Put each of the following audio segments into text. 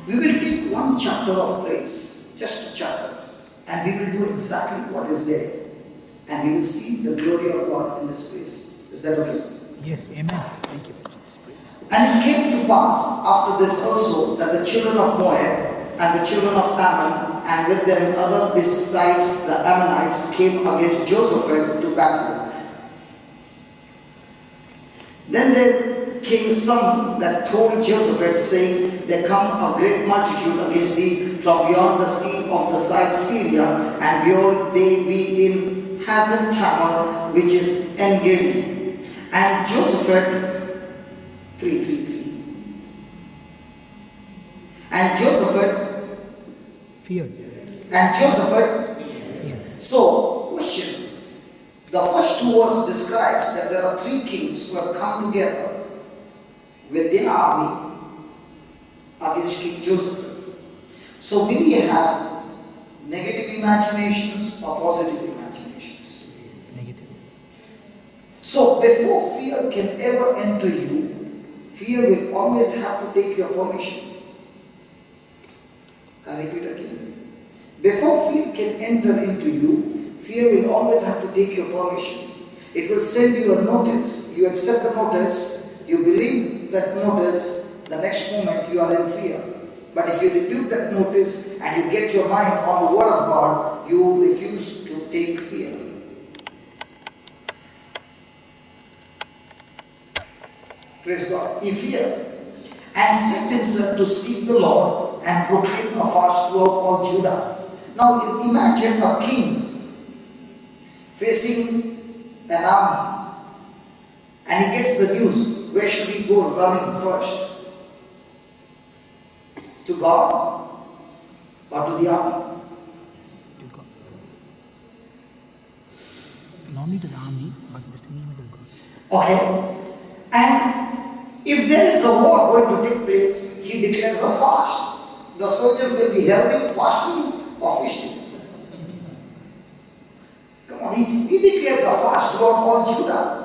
We will take one chapter of praise, just a chapter, and we will do exactly what is there. And we will see the glory of God in this place. Is that okay? Yes, amen. Thank you. And it came to pass after this also that the children of Moab and the children of Ammon and with them other besides the Ammonites came against Jehoshaphat to battle. Then there came some that told Jehoshaphat, saying, There come a great multitude against thee from beyond the sea of the side Syria, and behold, they be in Hazan Tamar, which is En-Gedi. And Jehoshaphat 3:3. And Jehoshaphat feared. And Jehoshaphat. Yes. So, question. The first two verses describes that there are three kings who have come together with their army against King Jehoshaphat. So, will we have negative imaginations or positive imaginations? Negative. So, before fear can ever enter you, fear will always have to take your permission. I repeat again. Before fear can enter into you, fear will always have to take your permission. It will send you a notice. You accept the notice, you believe that notice, the next moment you are in fear. But if you rebuke that notice and you get your mind on the word of God, you refuse to take fear. Praise God. He feared and set himself to seek the Lord and proclaim a fast throughout all Judah. Now imagine a king facing an army and he gets the news. Where should he go running first? To God or to the army? To God. Not only to the army, but just name it to God. Okay. And if there is a war going to take place, he declares a fast. The soldiers will be holding, fasting or feasting. Come on, he declares a fast throughout all Judah.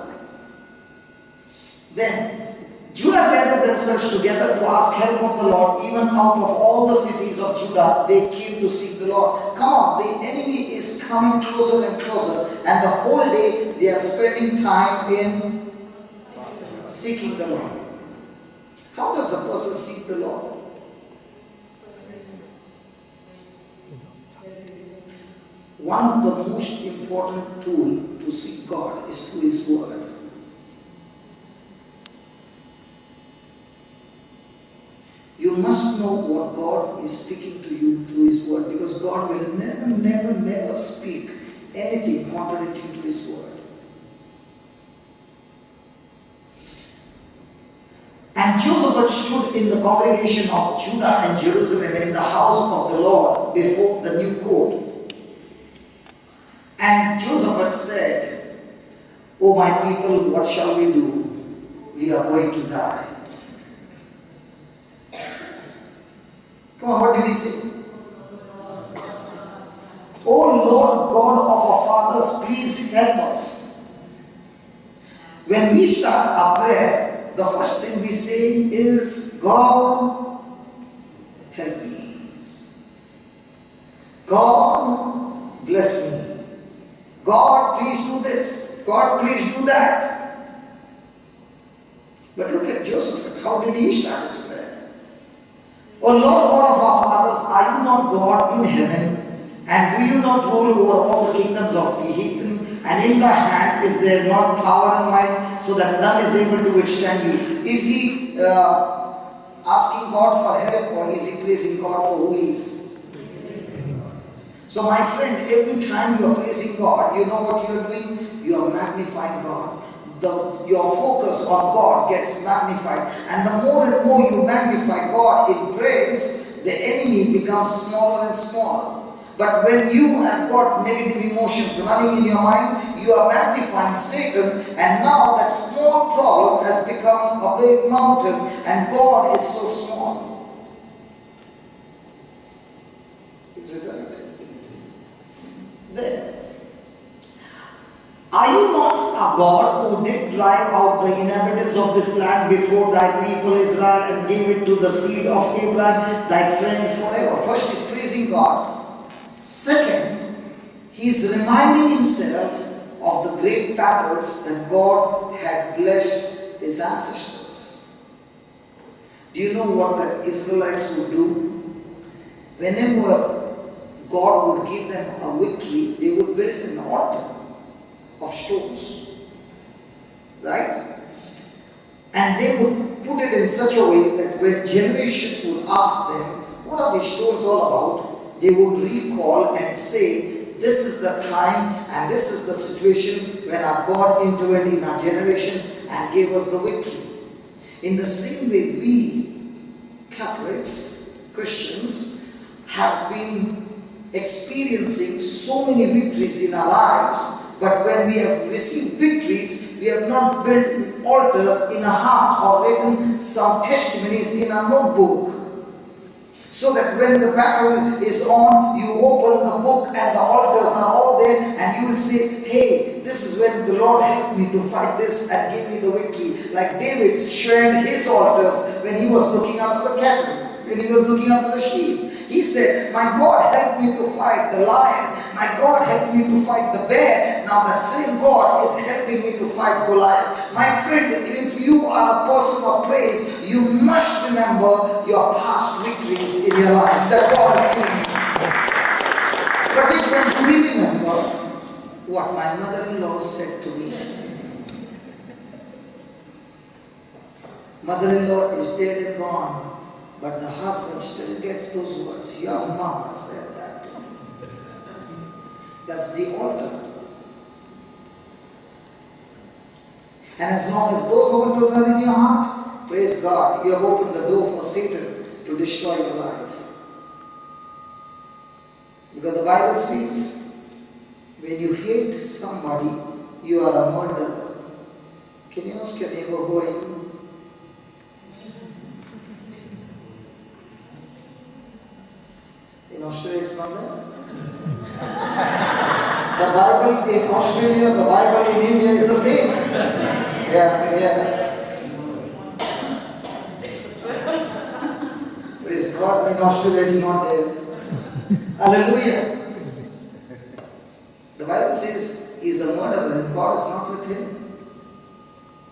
Then Judah gathered themselves together to ask help of the Lord. Even out of all the cities of Judah, they came to seek the Lord. Come on, the enemy is coming closer and closer, and the whole day they are spending time in seeking the Lord. How does a person seek the Lord? One of the most important tools to seek God is through His Word. You must know what God is speaking to you through His Word, because God will never speak anything contradicting to His Word. And Jehoshaphat stood in the congregation of Judah and Jerusalem in the house of the Lord before the new court. And Jehoshaphat said, O my people, what shall we do? We are going to die. Come on, what did he say? O Lord God of our fathers, please help us. When we start our prayer, the first thing we say is, God, help me. God, bless me. God, please do this. God, please do that. But look at Jehoshaphat. How did he start his prayer? O Lord God of our fathers, are you not God in heaven? And do you not rule over all the kingdoms of the heathen? And in thy hand is there not power and might, so that none is able to withstand you? Is he asking God for help, or is he praising God for who he is? So my friend, every time you are praising God, you know what you are doing? You are magnifying God. Your focus on God gets magnified. And the more and more you magnify God in praise, the enemy becomes smaller and smaller. But when you have got negative emotions running in your mind, you are magnifying Satan, and now that small problem has become a big mountain, and God is so small. Is it right? Then, Are you not a God who did drive out the inhabitants of this land before thy people Israel and gave it to the seed of Abraham, thy friend forever? First, he's praising God. Second, he is reminding himself of the great battles that God had blessed his ancestors. Do you know what the Israelites would do? Whenever God would give them a victory, they would build an altar of stones. Right? And they would put it in such a way that when generations would ask them, what are these stones all about? They would recall and say, this is the time and this is the situation when our God intervened in our generations and gave us the victory. In the same way, we Catholics, Christians, have been experiencing so many victories in our lives, but when we have received victories, we have not built altars in our heart or written some testimonies in our notebook. So that when the battle is on, you open the book and the altars are all there and you will say, hey, this is when the Lord helped me to fight this and gave me the victory. Like David shared his altars when he was looking after the cattle, when he was looking after the sheep. He said, my God helped me to fight the lion. My God helped me to fight the bear. Now that same God is helping me to fight Goliath. My friend, if you are a person of praise, you must remember your past victories in your life that God has given you. But which one do we remember? What my mother-in-law said to me. Mother-in-law is dead and gone. But the husband still gets those words. Your mama said that to me. That's the altar. And as long as those altars are in your heart, praise God, you have opened the door for Satan to destroy your life. Because the Bible says, when you hate somebody, you are a murderer. Can you ask your neighbor, who are you? In Australia, it's not there. The Bible in Australia, the Bible in India is the same. Yeah. Praise God, in Australia it's not there. Hallelujah. The Bible says he's a murderer and God is not with him.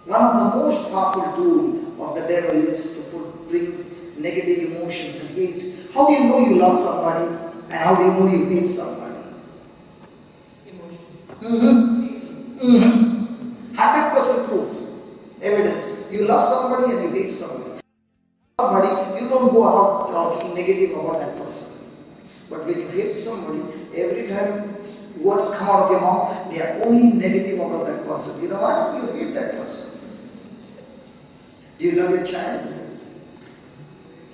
One of the most powerful tools of the devil is to bring negative emotions and hate. How do you know you love somebody and how do you know you hate somebody? Emotion. 100% proof, evidence. You love somebody and you hate somebody. Somebody, you don't go out talking negative about that person. But when you hate somebody, every time words come out of your mouth, they are only negative about that person. You know why? You hate that person. Do you love your child?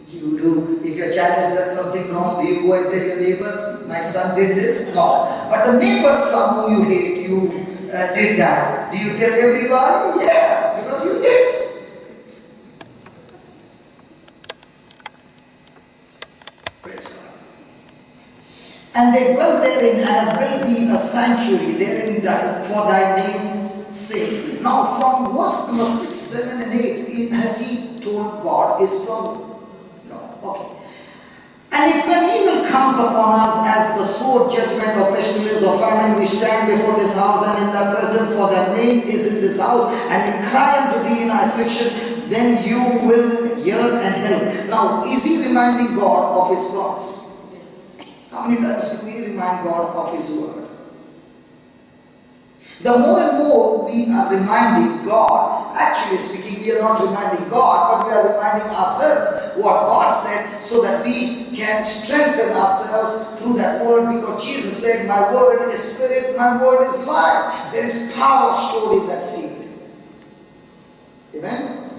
You do. If your child has done something wrong, do you go and tell your neighbors, my son did this? No. But the neighbor's son whom you hate, you did that. Do you tell everybody? Yeah, because you hate. Praise God. And they dwell therein and have built thee a sanctuary therein for thy name's sake. Now from verse number 6, 7 and 8, has he told God his problem? Okay. And if when evil comes upon us as the sword, judgment, or pestilence, or famine, we stand before this house and in thy presence, for thy name is in this house, and we cry unto thee in our affliction, then you will hear and help. Now, is he reminding God of his promise? How many times do we remind God of his word? The more and more we are reminding God, actually speaking, we are not reminding God, but we are reminding ourselves what God said so that we can strengthen ourselves through that word, because Jesus said, my word is spirit, my word is life. There is power stored in that seed. Amen?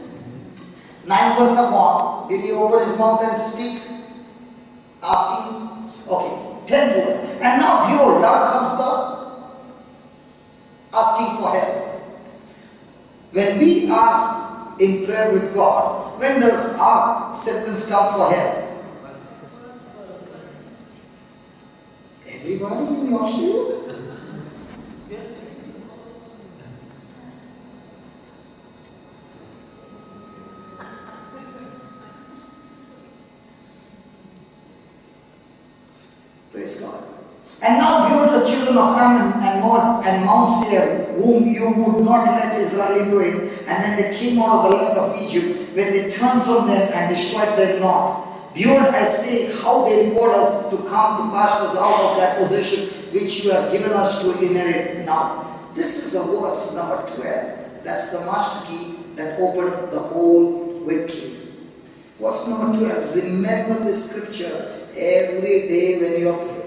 9 verses are gone. Did he open his mouth and speak? Asking? Okay. 10th word. And now behold, now comes the asking for help. When we are in prayer with God, when does our sentence come for help? Everybody in Australia? Praise God. And now behold the children of Ammon and Moab and Mount Seir, whom you would not let Israel into it, and when they came out of the land of Egypt, when they turned from them and destroyed them not. Behold, I say, how they reward us to come to cast us out of that possession which you have given us to inherit now. This is a verse number 12. That's the master key that opened the whole victory. Verse number 12. Remember this scripture every day when you are praying.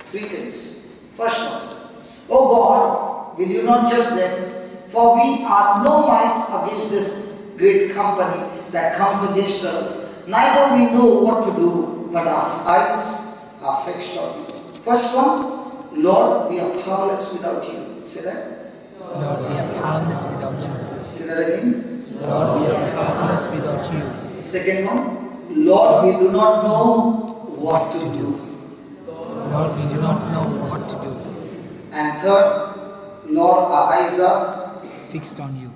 Three things. First one, O God, will you not judge them? For we are no might against this great company that comes against us. Neither we know what to do, but our eyes are fixed on you. First one, Lord, we are powerless without you. Say that. Lord, we are powerless without you. Say that again. Lord, we are powerless without you. Second one, Lord, we do not know what to do. Lord, we do not know what to do. And third, Lord, our eyes are Fixed on you.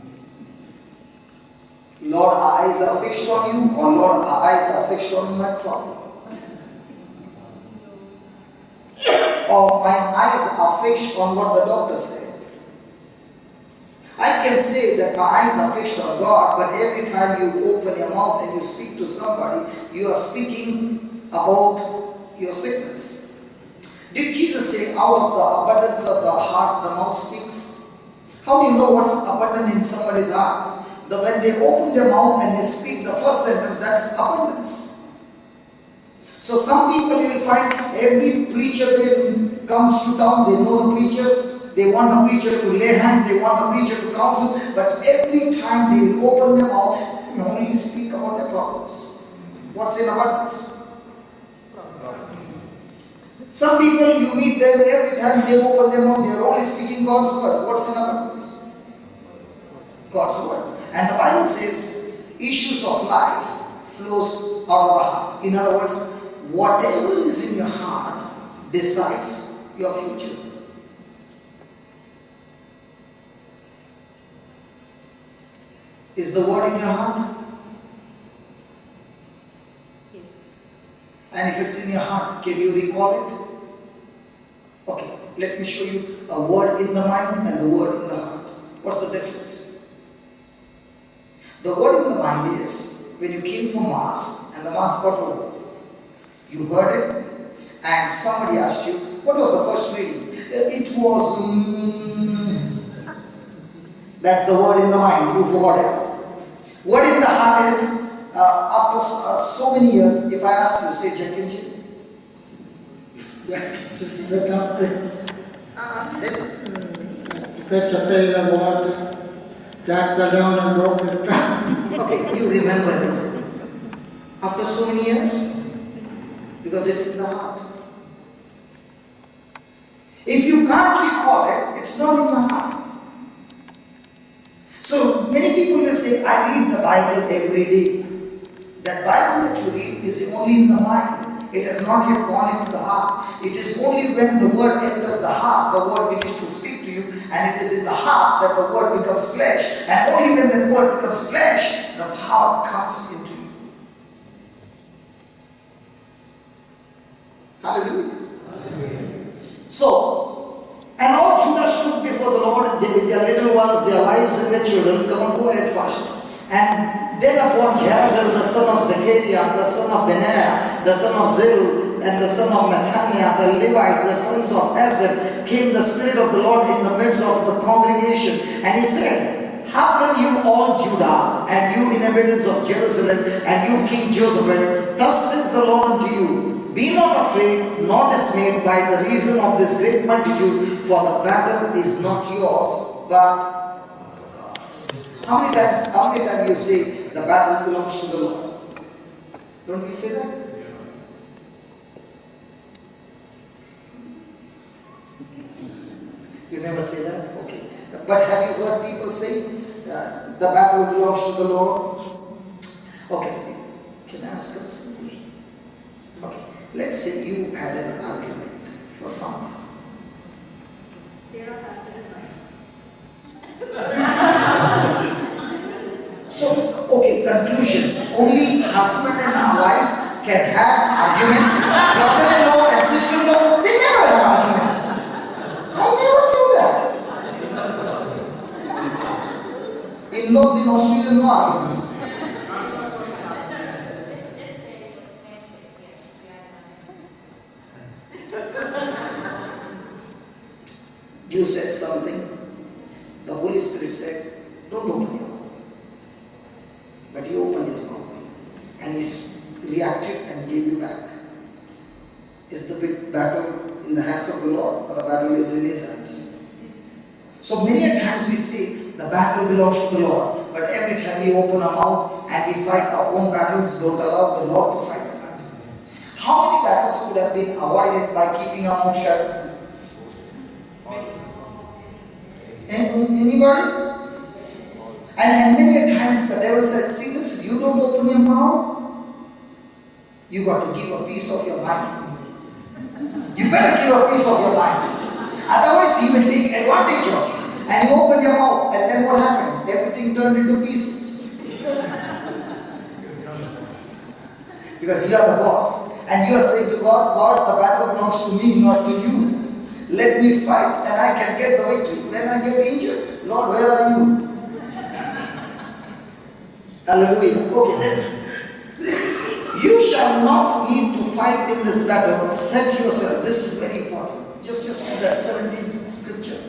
Lord, our eyes are fixed on you, or Lord, our eyes are fixed on my problem. Or my eyes are fixed on what the doctor said. I can say that my eyes are fixed on God, but every time you open your mouth and you speak to somebody, you are speaking about your sickness. Did Jesus say, out of the abundance of the heart, the mouth speaks? How do you know what's abundant in somebody's heart? That when they open their mouth and they speak the first sentence, that's abundance. So some people you will find every preacher that comes to town, they know the preacher. They want the preacher to lay hands, they want the preacher to counsel, but every time they will open their mouth and only speak about their problems. What's in abundance? Some people, you meet them, every time they open their mouth, they are only speaking God's word. What's in abundance? God's word. And the Bible says, issues of life flows out of the heart. In other words, whatever is in your heart decides your future. Is the word in your heart? Yes. And if it's in your heart, can you recall it? Okay, let me show you a word in the mind and the word in the heart. What's the difference? The word in the mind is when you came for Mass and the Mass got over. You heard it and somebody asked you, what was the first reading? It was... That's the word in the mind, you forgot it. Word in the heart is, after so many years, if I ask you to say Jack and Jill, Just went up there, fetch a pail of water. Jack fell down and broke his crown. okay, you remember it. After so many years, because it's in the heart. If you can't recall it, it's not in your heart. So many people will say, I read the Bible every day. That Bible that you read is only in the mind. It has not yet gone into the heart. It is only when the word enters the heart, the word begins to speak to you, and it is in the heart that the word becomes flesh. And only when that word becomes flesh, the power comes into you. Hallelujah. So, and all Judah stood before the Lord, they with their little ones, their wives and their children. Come on, go ahead first. And then upon Jazel, the son of Sequeira, the son of Benaiah, the son of Zil, and the son of Mattaniah, the Levite, the sons of Asaph, came the Spirit of the Lord in the midst of the congregation. And he said, hearken you all Judah, and you inhabitants of Jerusalem, and you King Joseph, thus says the Lord unto you, be not afraid, nor dismayed by the reason of this great multitude, for the battle is not yours, but God's. How many times you say the battle belongs to the Lord? Don't we say that? You never say that? Okay. But have you heard people say the battle belongs to the Lord? Okay. Can I ask us a question? Okay. Let's say you had an argument for someone. So, okay, conclusion. Only husband and wife can have arguments. Brother-in-law and sister-in-law in-laws in Australia, no arguments. You said something, the Holy Spirit said, don't open your mouth. But he opened his mouth and he reacted and gave you back. Is the big battle in the hands of the Lord, or the battle is in his hands? So many a times we say the battle belongs to the Lord, but every time we open our mouth and we fight our own battles, don't allow the Lord to fight the battle. How many battles could have been avoided by keeping our mouth shut? Anybody? And many a times the devil said, see, listen, you don't open your mouth, you got to give a piece of your mind. You better give a piece of your mind. Otherwise he will take advantage of you. And you open your mouth, and then what happened? Everything turned into pieces. Because you are the boss. And you are saying to God, God, the battle belongs to me, not to you. Let me fight and I can get the victory. When I get injured, Lord, where are you? Hallelujah. Okay, then. You shall not need to fight in this battle. Set yourself. This is very important. Just read that 17th scripture.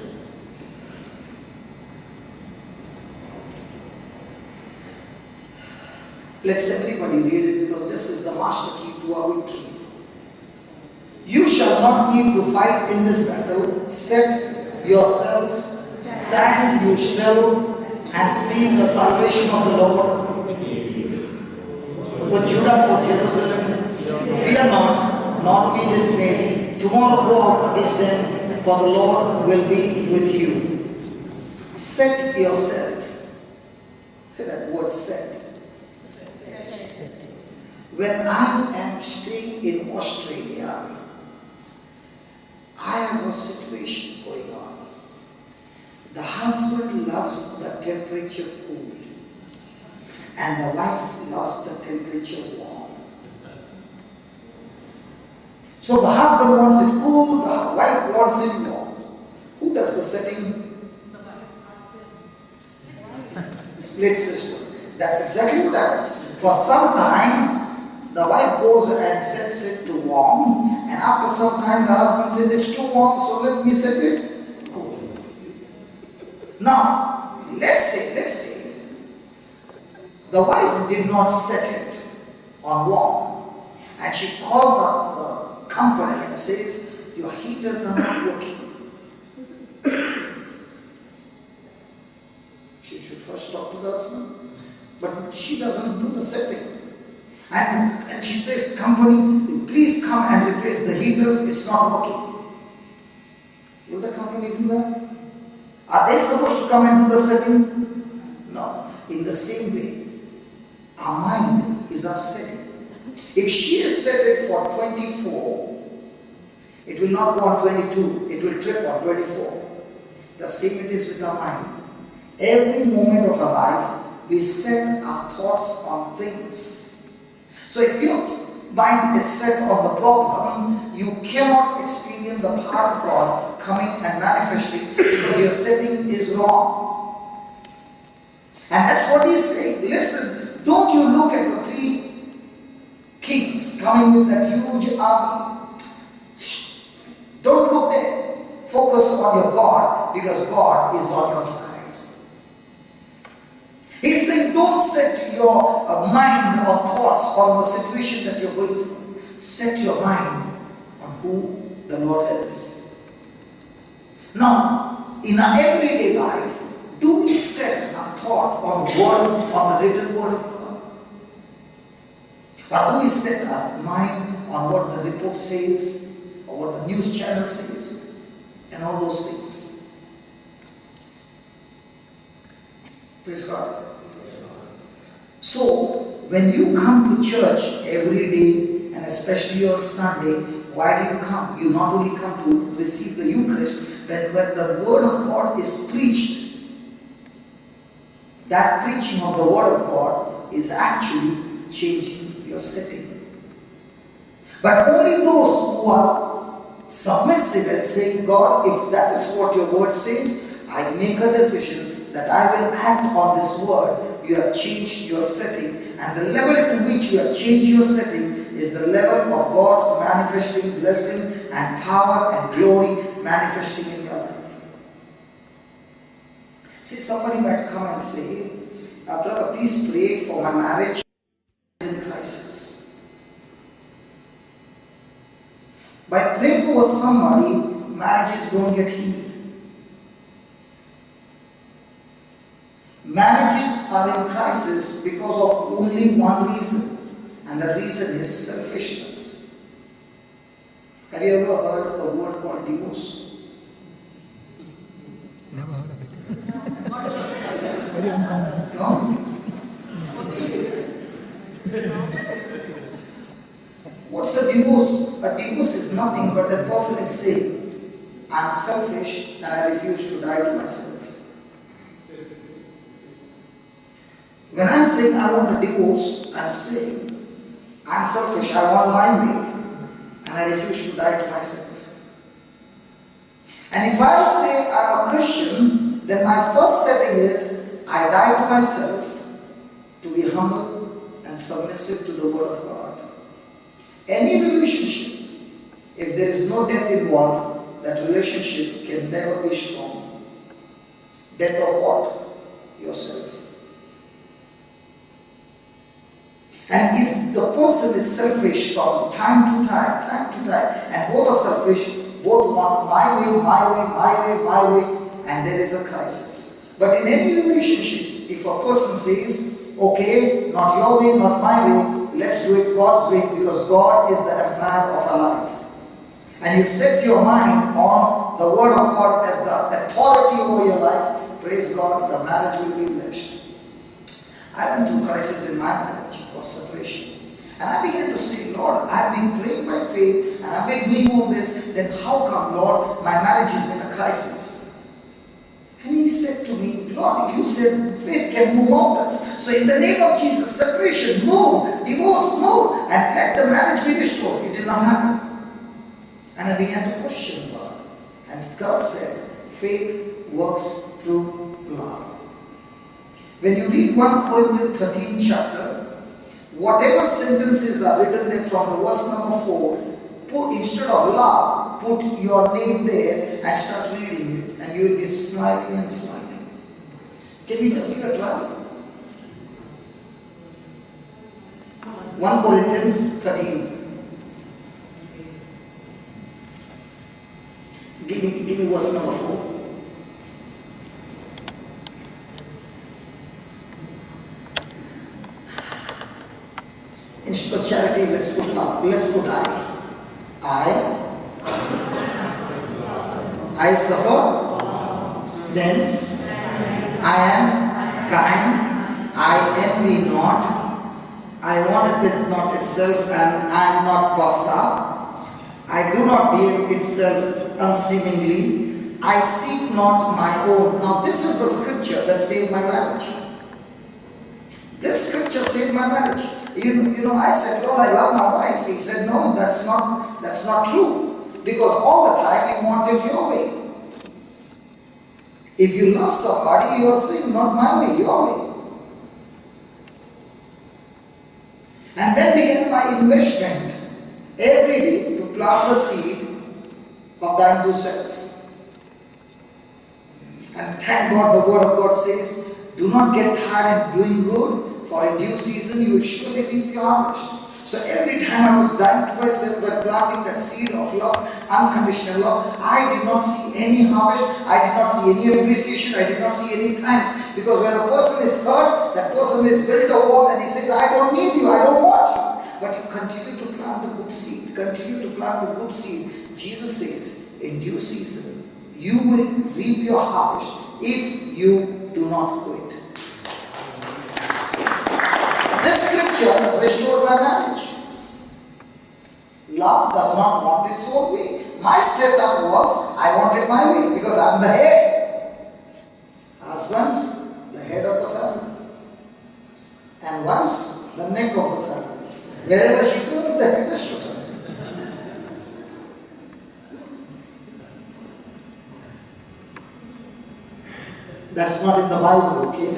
Let's everybody read it, because this is the master key to our victory. You shall not need to fight in this battle. Set yourself, stand you still, and see the salvation of the Lord. O Judah, O Jerusalem, fear not, nor be dismayed. Tomorrow go out against them, for the Lord will be with you. Set yourself. Say that word, set. When I am staying in Australia, I have a situation going on. The husband loves the temperature cool, and the wife loves the temperature warm. So the husband wants it cool, the wife wants it warm. Who does the setting? Split system. That's exactly what happens. For some time, the wife goes and sets it to warm, and after some time the husband says it's too warm, so let me set it cool. Now, let's say the wife did not set it on warm, and she calls up the company and says, your heaters are not working. She should first talk to the husband, but she doesn't do the setting. And she says, company, please come and replace the heaters, it's not working. Will the company do that? Are they supposed to come and do the setting? No. In the same way, our mind is our setting. If she has set it for 24, it will not go on 22, it will trip on 24. The same it is with our mind. Every moment of our life, we set our thoughts on things. So if your mind is set on the problem, you cannot experience the power of God coming and manifesting, because your setting is wrong. And that's what he's saying. Listen, don't you look at the 3 kings coming with that huge army. Don't look there. Focus on your God, because God is on your side. He's saying, don't set your mind or thoughts on the situation that you're going through. Set your mind on who the Lord is. Now, in our everyday life, do we set our thought on the written word of God? Or do we set our mind on what the report says, or what the news channel says, and all those things? Praise God. So, when you come to church every day, and especially on Sunday, why do you come? You not only come to receive the Eucharist, when the Word of God is preached, that preaching of the Word of God is actually changing your setting. But only those who are submissive and saying, God, if that is what your Word says, I make a decision that I will act on this word, you have changed your setting. And the level to which you have changed your setting is the level of God's manifesting blessing and power and glory manifesting in your life. See, somebody might come and say, brother, please pray for my marriage in crisis. By praying for somebody, marriages don't get healed. Marriages are in crisis because of only one reason, and the reason is selfishness. Have you ever heard a word called divorce? Never heard of it. Very uncommon. No? What's a divorce? A divorce is nothing but that person is saying, I'm selfish and I refuse to die to myself. When I'm saying I want a divorce, I'm saying I'm selfish, I want my way, and I refuse to die to myself. And if I say I'm a Christian, then my first setting is I die to myself to be humble and submissive to the Word of God. Any relationship, if there is no death involved, that relationship can never be strong. Death of what? Yourself. And if the person is selfish from time to time, and both are selfish, both want my way, and there is a crisis. But in any relationship, if a person says, okay, not your way, not my way, let's do it God's way, because God is the empire of our life. And you set your mind on the Word of God as the authority over your life, praise God, your marriage will be blessed. I went through crisis in my marriage of separation. And I began to say, Lord, I've been praying by faith and I've been doing all this, then how come, Lord, my marriage is in a crisis? And he said to me, Lord, you said faith can move mountains. So in the name of Jesus, separation, move, divorce, move, and let the marriage be restored. It did not happen. And I began to question God. And God said, faith works through love. When you read 1 Corinthians 13 chapter, whatever sentences are written there from the verse number 4, put instead of love, put your name there and start reading it, and you will be smiling and smiling. Can we just give a try? 1 Corinthians 13. Give me verse number 4. Instead of charity, let's put love. Let's put I suffer, then I am kind, I envy not, I want it not itself, and I am not puffed up. I do not behave itself unseemingly. I seek not my own. Now this is the scripture that saved my marriage. This scripture saved my marriage. You know, I said, Lord, I love my wife. He said, no, that's not true. Because all the time you want it your way. If you love somebody, you are saying, not my way, your way. And then began my investment every day to plant the seed of thine to self. And thank God the Word of God says, do not get tired in doing good, for in due season you will surely reap your harvest. So every time I was dying to myself and planting that seed of love, unconditional love, I did not see any harvest, I did not see any appreciation, I did not see any thanks. Because when a person is hurt, that person is built a wall and he says, I don't need you, I don't want you. But you continue to plant the good seed, continue to plant the good seed. Jesus says, in due season, you will reap your harvest if you do not quit. This scripture restored my marriage. Love does not want its own way. My setup was, I wanted my way because I'm the head. Husbands, the head of the family. And wives, the neck of the family. Wherever she turns, the head has to turn. That's not in the Bible, okay?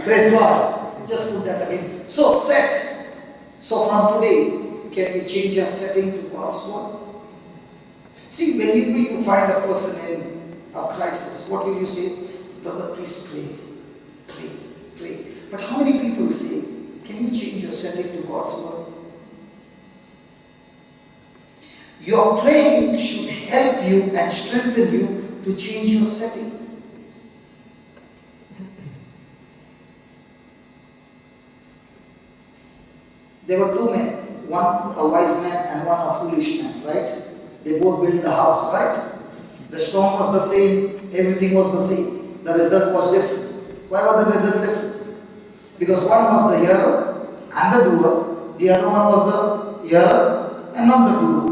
Praise God. Just put that again. So set. So from today, can we change our setting to God's word? See, whenever you find a person in a crisis, what will you say? Brother, please pray. Pray. Pray. But how many people say, can you change your setting to God's word? Your praying should help you and strengthen you to change your setting. There were two men, one a wise man and one a foolish man, right? They both built the house, right? The storm was the same, everything was the same. The result was different. Why was the result different? Because one was the hearer and the doer, the other one was the hearer and not the doer.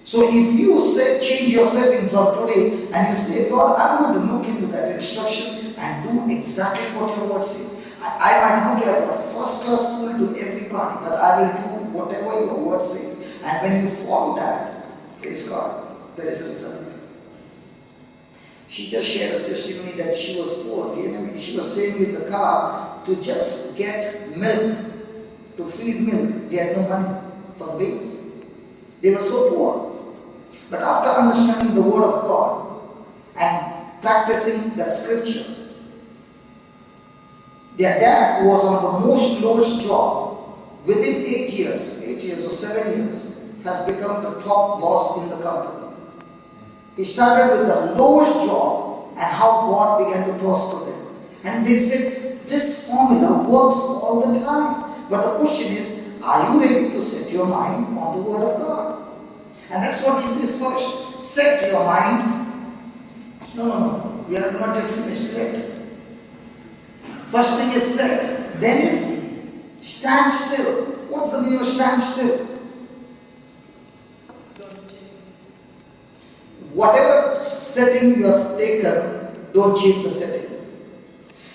So if you change your setting from today and you say, Lord, I'm going to look into that instruction and do exactly what your word says. I might look like a first-class fool to everybody, but I will do whatever your word says. And when you follow that, praise God, there is a result. She just shared a testimony that she was poor. She was saying in the car to just get milk, to feed milk. They had no money for the baby. They were so poor. But after understanding the word of God and practicing that scripture, their dad, who was on the most lowest job, within 8 years or 7 years, has become the top boss in the company. He started with the lowest job and how God began to prosper them. And they said, this formula works all the time. But the question is, are you ready to set your mind on the word of God? And that's what he says first. Set your mind. No. We have not yet finished. Set. First thing is set. Then is stand still. What's the meaning of stand still? Whatever setting you have taken, don't change the setting.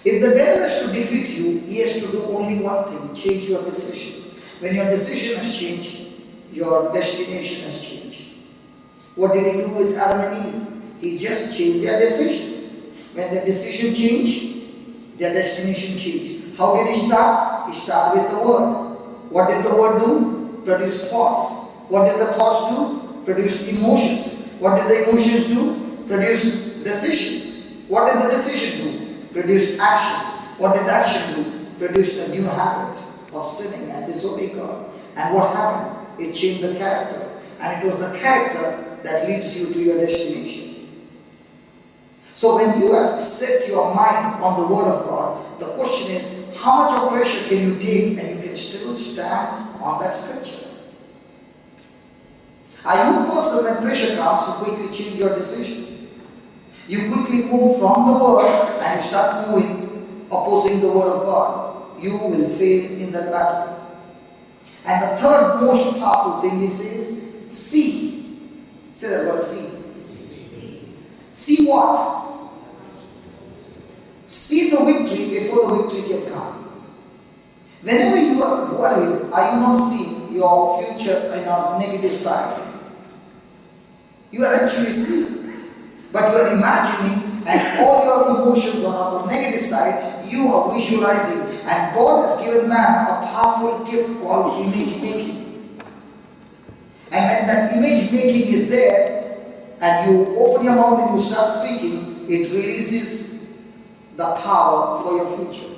If the devil has to defeat you, he has to do only one thing, change your decision. When your decision has changed, your destination has changed. What did he do with Adam and Eve? He just changed their decision. When the decision changed, their destination changed. How did he start? He started with the word. What did the word do? Produce thoughts. What did the thoughts do? Produce emotions. What did the emotions do? Produce decision. What did the decision do? Produce action. What did the action do? Produced a new habit of sinning and disobeying God. And what happened? It changed the character. And it was the character that leads you to your destination. So when you have set your mind on the word of God, the question is, how much of pressure can you take and you can still stand on that scripture? Are you a person when pressure comes, you quickly change your decision? You quickly move from the word and you start moving, opposing the word of God. You will fail in that battle. And the third most powerful thing he says, see. Say that word, see. See what? See the victory before the victory can come. Whenever you are worried, are you not seeing your future in a negative side? You are actually seeing. But you are imagining, and all your emotions are on the negative side, you are visualizing. And God has given man a powerful gift called image making. And when that image making is there, and you open your mouth and you start speaking, it releases the power for your future.